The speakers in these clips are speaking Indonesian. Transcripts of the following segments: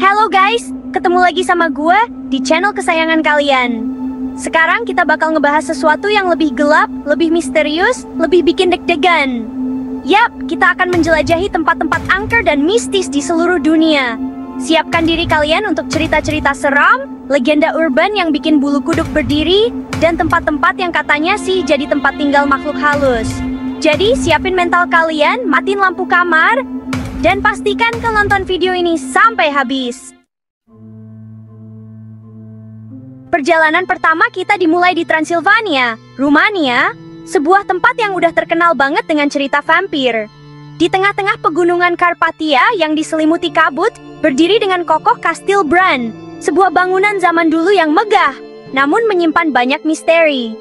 Halo guys, ketemu lagi sama gue di channel kesayangan kalian. Sekarang kita bakal ngebahas sesuatu yang lebih gelap, lebih misterius, lebih bikin deg-degan. Yap, kita akan menjelajahi tempat-tempat angker dan mistis di seluruh dunia. Siapkan diri kalian untuk cerita-cerita seram, legenda urban yang bikin bulu kuduk berdiri, dan tempat-tempat yang katanya sih jadi tempat tinggal makhluk halus. Jadi siapin mental kalian, matiin lampu kamar, dan pastikan kalian nonton video ini sampai habis. Perjalanan pertama kita dimulai di Transilvania, Rumania, sebuah tempat yang udah terkenal banget dengan cerita vampir. Di tengah-tengah pegunungan Karpatia yang diselimuti kabut, berdiri dengan kokoh Kastil Bran, sebuah bangunan zaman dulu yang megah, namun menyimpan banyak misteri.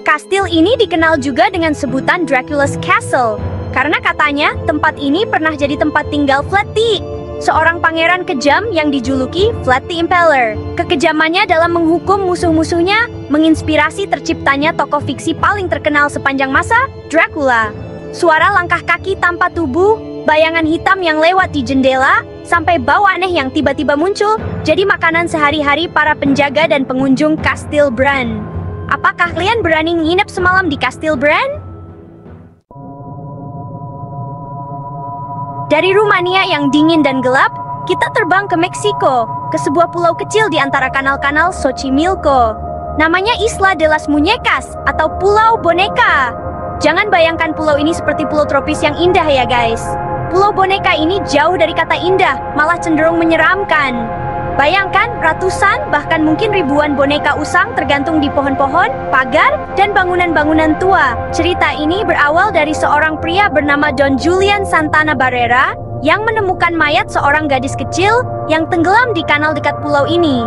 Kastil ini dikenal juga dengan sebutan Dracula's Castle, karena katanya tempat ini pernah jadi tempat tinggal Flatty, seorang pangeran kejam yang dijuluki Flatty Impaler. Kekejamannya dalam menghukum musuh-musuhnya menginspirasi terciptanya tokoh fiksi paling terkenal sepanjang masa, Dracula. Suara langkah kaki tanpa tubuh, bayangan hitam yang lewat di jendela, sampai bau aneh yang tiba-tiba muncul, jadi makanan sehari-hari para penjaga dan pengunjung Kastil Bran. Apakah kalian berani nginep semalam di Kastil Bran? Dari Rumania yang dingin dan gelap, kita terbang ke Meksiko, ke sebuah pulau kecil di antara kanal-kanal Xochimilco. Namanya Isla de las Muñecas, atau Pulau Boneka. Jangan bayangkan pulau ini seperti pulau tropis yang indah ya guys. Pulau Boneka ini jauh dari kata indah, malah cenderung menyeramkan. Bayangkan ratusan, bahkan mungkin ribuan boneka usang tergantung di pohon-pohon, pagar, dan bangunan-bangunan tua. Cerita ini berawal dari seorang pria bernama Don Julian Santana Barrera yang menemukan mayat seorang gadis kecil yang tenggelam di kanal dekat pulau ini.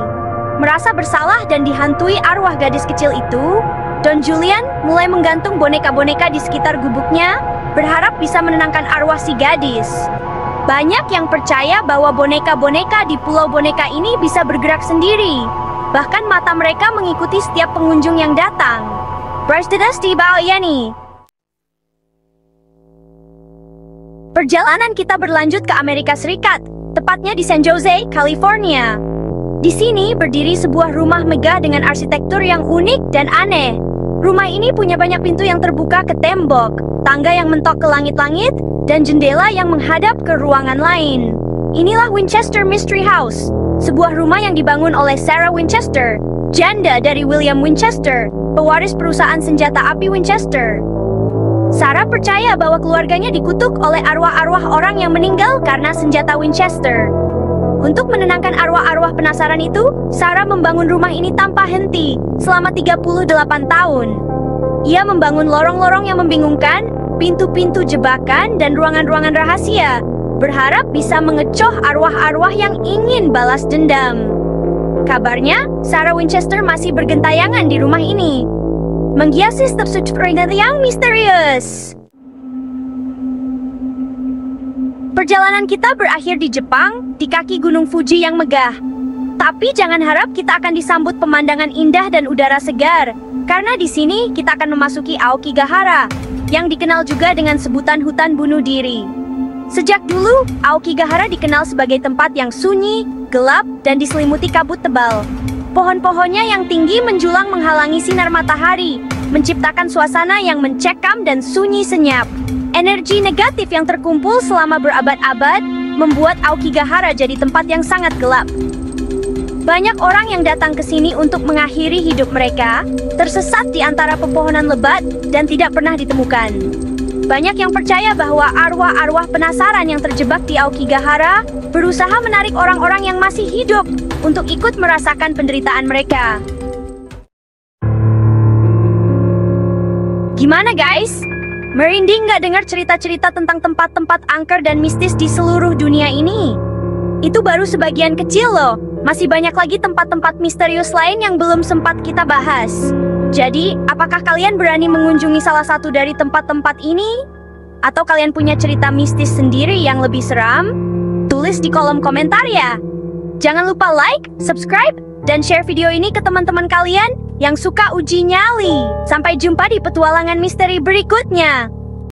Merasa bersalah dan dihantui arwah gadis kecil itu, Don Julian mulai menggantung boneka-boneka di sekitar gubuknya, berharap bisa menenangkan arwah si gadis. Banyak yang percaya bahwa boneka-boneka di Pulau Boneka ini bisa bergerak sendiri. Bahkan mata mereka mengikuti setiap pengunjung yang datang. Perjalanan kita berlanjut ke Amerika Serikat, tepatnya di San Jose, California. Di sini berdiri sebuah rumah megah dengan arsitektur yang unik dan aneh. Rumah ini punya banyak pintu yang terbuka ke tembok, tangga yang mentok ke langit-langit, dan jendela yang menghadap ke ruangan lain. Inilah Winchester Mystery House, sebuah rumah yang dibangun oleh Sarah Winchester, janda dari William Winchester, pewaris perusahaan senjata api Winchester. Sarah percaya bahwa keluarganya dikutuk oleh arwah-arwah orang yang meninggal karena senjata Winchester. Untuk menenangkan arwah-arwah penasaran itu, Sarah membangun rumah ini tanpa henti selama 38 tahun. Ia membangun lorong-lorong yang membingungkan, pintu-pintu jebakan, dan ruangan-ruangan rahasia, berharap bisa mengecoh arwah-arwah yang ingin balas dendam. Kabarnya, Sarah Winchester masih bergentayangan di rumah ini, menghiasi setiap sudut yang misterius. Perjalanan kita berakhir di Jepang, di kaki Gunung Fuji yang megah. Tapi jangan harap kita akan disambut pemandangan indah dan udara segar, karena di sini kita akan memasuki Aokigahara, yang dikenal juga dengan sebutan hutan bunuh diri. Sejak dulu, Aokigahara dikenal sebagai tempat yang sunyi, gelap, dan diselimuti kabut tebal. Pohon-pohonnya yang tinggi menjulang menghalangi sinar matahari, menciptakan suasana yang mencekam dan sunyi senyap. Energi negatif yang terkumpul selama berabad-abad membuat Aokigahara jadi tempat yang sangat gelap. Banyak orang yang datang ke sini untuk mengakhiri hidup mereka, tersesat di antara pepohonan lebat dan tidak pernah ditemukan. Banyak yang percaya bahwa arwah-arwah penasaran yang terjebak di Aokigahara berusaha menarik orang-orang yang masih hidup untuk ikut merasakan penderitaan mereka. Gimana guys? Merinding nggak dengar cerita-cerita tentang tempat-tempat angker dan mistis di seluruh dunia ini? Itu baru sebagian kecil loh. Masih banyak lagi tempat-tempat misterius lain yang belum sempat kita bahas. Jadi, apakah kalian berani mengunjungi salah satu dari tempat-tempat ini? Atau kalian punya cerita mistis sendiri yang lebih seram? Tulis di kolom komentar ya. Jangan lupa like, subscribe, dan share video ini ke teman-teman kalian yang suka uji nyali. Sampai jumpa di petualangan misteri berikutnya.